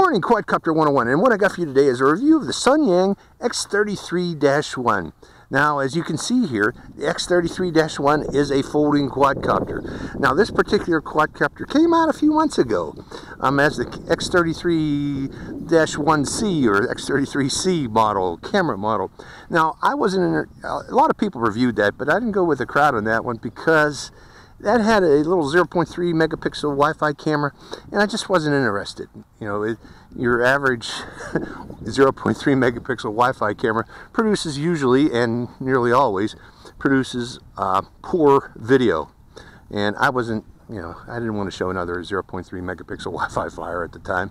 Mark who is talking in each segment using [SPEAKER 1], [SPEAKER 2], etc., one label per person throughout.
[SPEAKER 1] morning, Quadcopter 101, and what I got for you today is a review of the Sunyang X33-1. Now, as you can see here, the X33-1 is a folding quadcopter. Now, this particular quadcopter came out a few months ago as the X33-1C or X33C model, camera model. Now, I wasn't in a lot of people reviewed that, but I didn't go with the crowd on that one because that had a little 0.3 megapixel Wi-Fi camera, and I just wasn't interested. You know, your average 0.3 megapixel Wi-Fi camera produces usually, and nearly always, produces poor video. And I wasn't, you know, I didn't want to show another 0.3 megapixel Wi-Fi flyer at the time.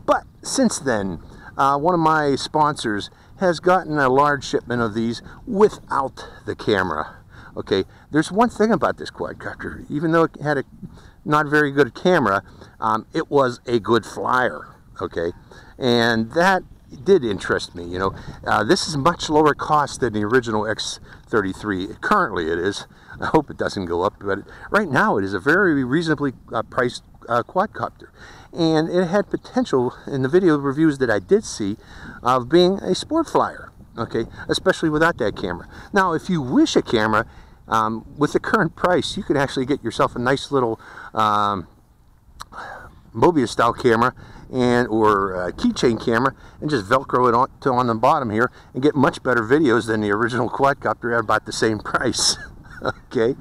[SPEAKER 1] But since then, one of my sponsors has gotten a large shipment of these without the camera. Okay, there's one thing about this quadcopter. Even though it had a not very good camera, it was a good flyer. Okay, and that did interest me. You know, this is much lower cost than the original X33. Currently, it is. I hope it doesn't go up, but right now it is a very reasonably priced quadcopter, and it had potential in the video reviews that I did see of being a sport flyer. Okay, especially without that camera. Now, if you wish a camera, with the current price, you can actually get yourself a nice little Mobius style camera or keychain camera and just Velcro it on the bottom here and get much better videos than the original quadcopter at about the same price. Okay,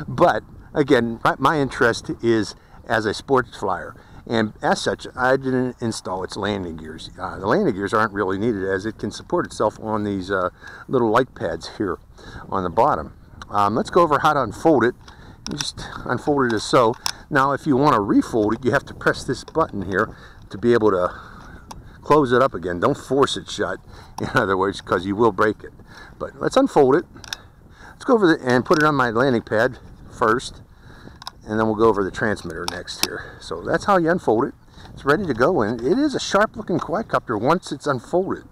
[SPEAKER 1] but again, my interest is as a sports flyer. And as such, I didn't install its landing gears. The landing gears aren't really needed as it can support itself on these little light pads here on the bottom. Let's go over how to unfold it. You just unfold it as so. Now, if you want to refold it, you have to press this button here to be able to close it up again. Don't force it shut, in other words, because you will break it. But let's unfold it. Let's go over and put it on my landing pad first. And then we'll go over the transmitter next here. So that's how you unfold it. It's ready to go, and it is a sharp looking quadcopter once it's unfolded,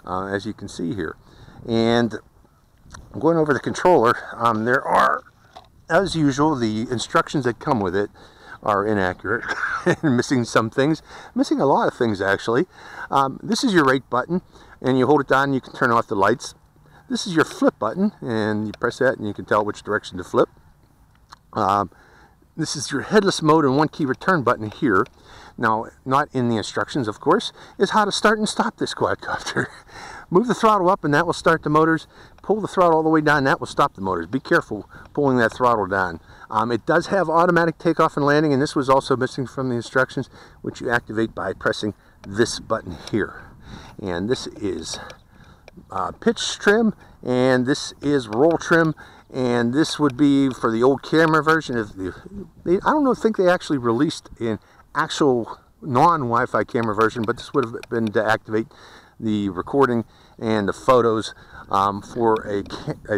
[SPEAKER 1] as you can see here. And I'm going over the controller. There are, as usual, the instructions that come with it are inaccurate and missing some things, missing a lot of things actually. This is your rate button, and you hold it down and you can turn off the lights. This is your flip button, and you press that and you can tell which direction to flip. This is your headless mode and one key return button here. Now, not in the instructions, of course, is how to start and stop this quadcopter. Move the throttle up and that will start the motors. Pull the throttle all the way down, that will stop the motors. Be careful pulling that throttle down. It does have automatic takeoff and landing, and this was also missing from the instructions, which you activate by pressing this button here. And this is pitch trim, and this is roll trim. And this would be for the old camera version of the, I don't think they actually released an actual non-Wi-Fi camera version, but this would have been to activate the recording and the photos for a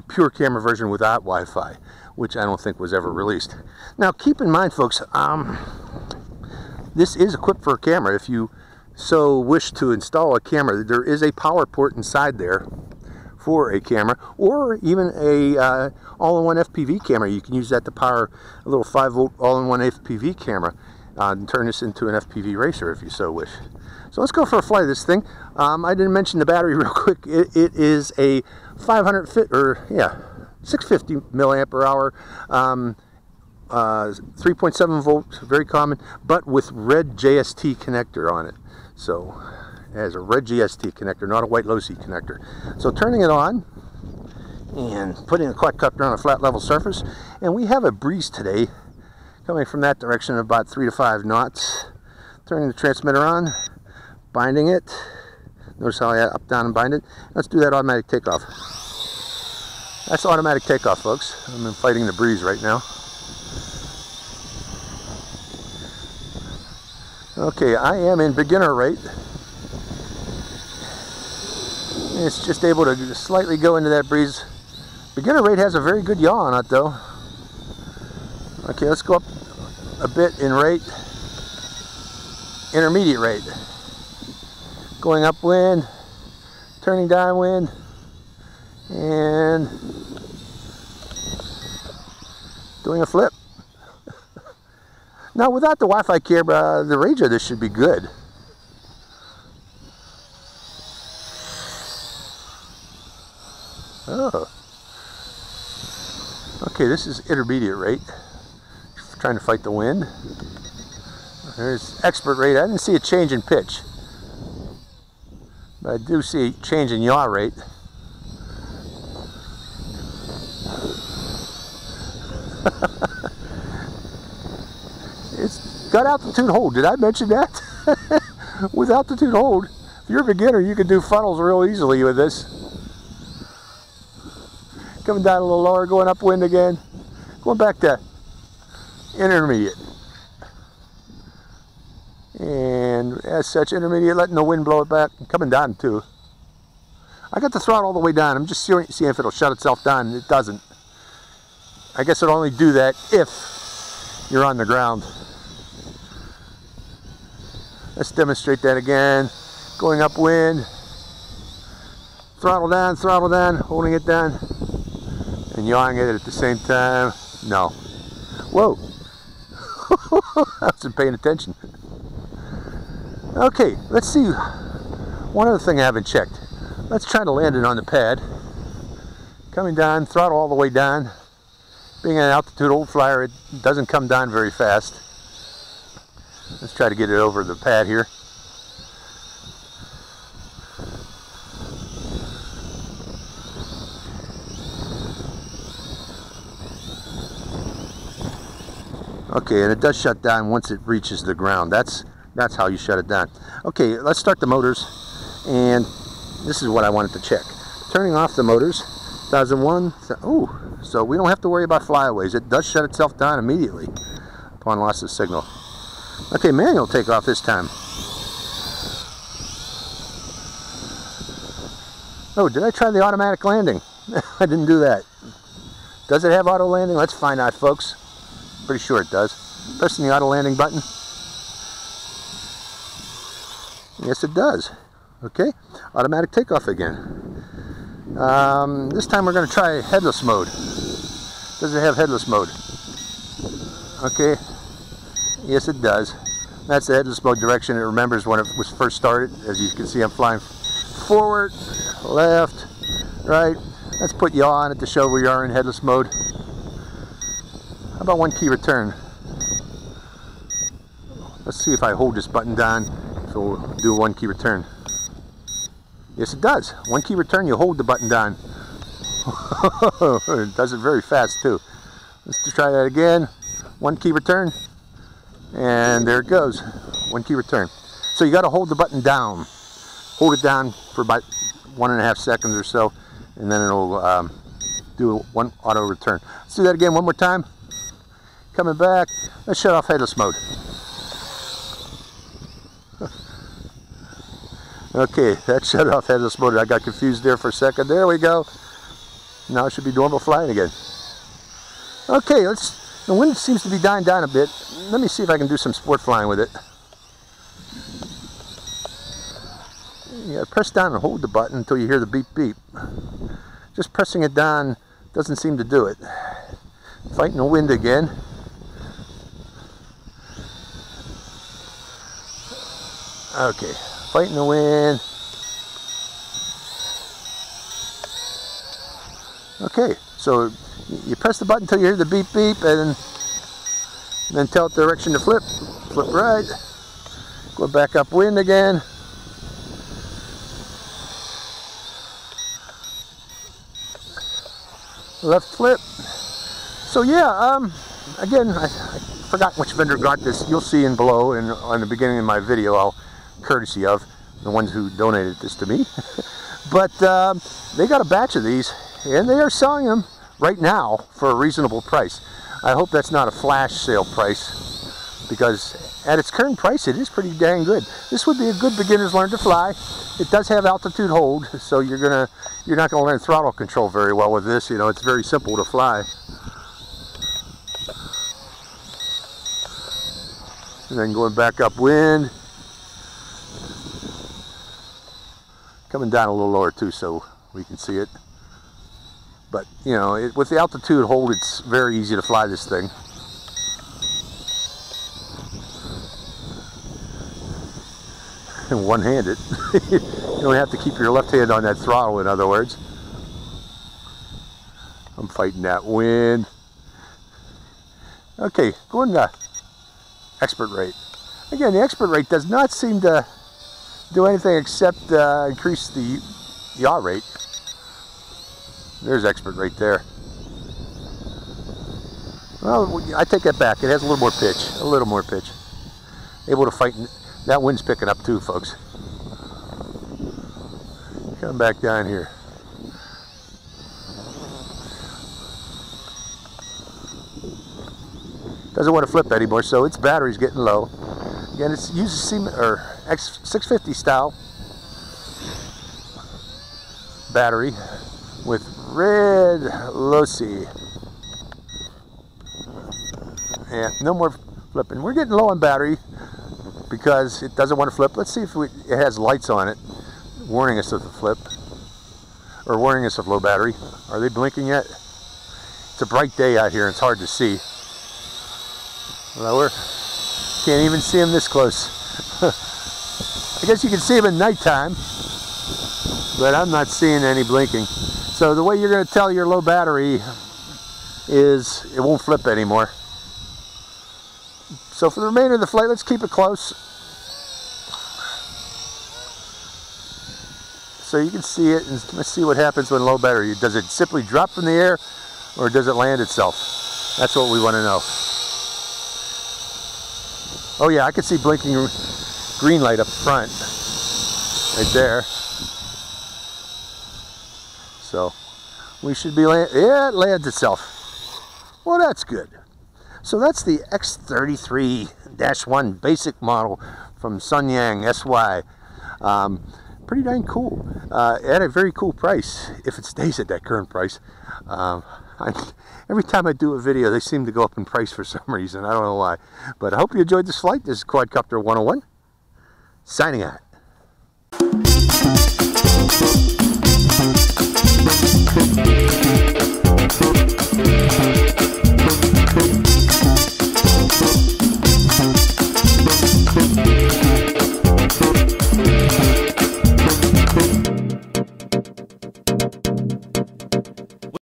[SPEAKER 1] pure camera version without Wi-Fi, which I don't think was ever released. Now, keep in mind, folks, this is equipped for a camera. If you so wish to install a camera, there is a power port inside there for a camera, or even a all-in-one FPV camera. You can use that to power a little 5-volt all-in-one FPV camera and turn this into an FPV racer if you so wish. So let's go for a flight of this thing. I didn't mention the battery real quick. It is a 650 milliampere hour, 3.7 volts, very common, but with red JST connector on it. So it has a red GST connector, not a white low-C connector. So turning it on and putting the quadcopter on a flat level surface, and we have a breeze today coming from that direction of about 3 to 5 knots. Turning the transmitter on, binding it. Notice how I up, down, and bind it. Let's do that automatic takeoff. That's automatic takeoff, folks. I'm fighting the breeze right now. Okay, I am in beginner rate. It's just able to slightly go into that breeze. Beginner rate has a very good yaw on it though. Okay, let's go up a bit in rate. Intermediate rate. Going upwind, turning downwind, and doing a flip. Now, without the Wi-Fi camera, the range of this should be good. Oh. Okay, this is intermediate rate. Trying to fight the wind. There's expert rate. I didn't see a change in pitch, but I do see a change in yaw rate. It's got altitude hold. Did I mention that? With altitude hold, if you're a beginner, you can do funnels real easily with this. Coming down a little lower, going upwind again, going back to intermediate. And as such, intermediate, letting the wind blow it back, and coming down too. I got the throttle all the way down. I'm just seeing if it'll shut itself down, and it doesn't. I guess it'll only do that if you're on the ground. Let's demonstrate that again. Going upwind, throttle down, holding it down, and yawing it at the same time. No. Whoa. I wasn't paying attention. Okay, let's see. One other thing I haven't checked. Let's try to land it on the pad. Coming down, throttle all the way down. Being an altitude old flyer, it doesn't come down very fast. Let's try to get it over the pad here. Okay, and it does shut down once it reaches the ground. That's how you shut it down. Okay, let's start the motors, and this is what I wanted to check. Turning off the motors, 1001. Oh, so we don't have to worry about flyaways. It does shut itself down immediately upon loss of signal. Okay, manual takeoff this time. Oh, did I try the automatic landing? I didn't do that. Does it have auto landing? Let's find out, folks. Pretty sure it does. Pressing the auto landing button. Yes, it does. Okay, automatic takeoff again. This time we're going to try headless mode. Does it have headless mode? Okay. Yes, it does. That's the headless mode direction. It remembers when it was first started. As you can see, I'm flying forward, left, right. Let's put yaw on it to show we are in headless mode. How about one key return? Let's see if I hold this button down, so we'll do a one key return. Yes, it does. One key return, you hold the button down. It does it very fast too. Let's try that again. One key return, and there it goes. One key return. So you got to hold the button down. Hold it down for about 1.5 seconds or so, and then it'll do one auto return. Let's do that again one more time. Coming back. Let's shut off headless mode. Okay, that shut off headless mode. I got confused there for a second. There we go. Now it should be normal flying again. Okay, the wind seems to be dying down a bit. Let me see if I can do some sport flying with it. Yeah, press down and hold the button until you hear the beep beep. Just pressing it down doesn't seem to do it. Fighting the wind again. Okay, fighting the wind. Okay, so you press the button until you hear the beep beep, and then tell it the direction to flip. Flip right. Go back upwind again. Left flip. So yeah, again, I forgot which vendor got this. You'll see in below and on the beginning of my video, I'll courtesy of the ones who donated this to me. But they got a batch of these, and they are selling them right now for a reasonable price. I hope that's not a flash sale price, because at its current price it is pretty dang good. This would be a good beginner's learn to fly. It does have altitude hold, so you're not gonna learn throttle control very well with this. You know, it's very simple to fly. And then going back upwind. Coming down a little lower too, so we can see it. But you know, with the altitude hold, it's very easy to fly this thing. And one-handed. You don't have to keep your left hand on that throttle, in other words. I'm fighting that wind. Okay, going to expert rate. Again, the expert rate does not seem to do anything except increase the yaw rate. There's expert rate there. Well, I take that back. It has a little more pitch. A little more pitch. Able to fight. That wind's picking up too, folks. Come back down here. Doesn't want to flip anymore, so its battery's getting low. Again, it's uses X650 style battery with red low-C. And no more flipping. We're getting low on battery because it doesn't want to flip. Let's see if it has lights on it warning us of the flip, or warning us of low battery. Are they blinking yet? It's a bright day out here and it's hard to see. Well, we can't even see them this close. I guess you can see them at nighttime, but I'm not seeing any blinking. So the way you're going to tell your low battery is it won't flip anymore. So for the remainder of the flight, let's keep it close so you can see it, and let's see what happens when low battery. Does it simply drop from the air, or does it land itself? That's what we want to know. Oh yeah, I can see blinking green light up front, right there. So we should be yeah, it lands itself. Well, that's good. So that's the X33-1 basic model from Sunyang SY. Pretty dang cool. At a very cool price, if it stays at that current price. Every time I do a video, they seem to go up in price for some reason. I don't know why. But I hope you enjoyed this flight. This is Quadcopter 101, signing out.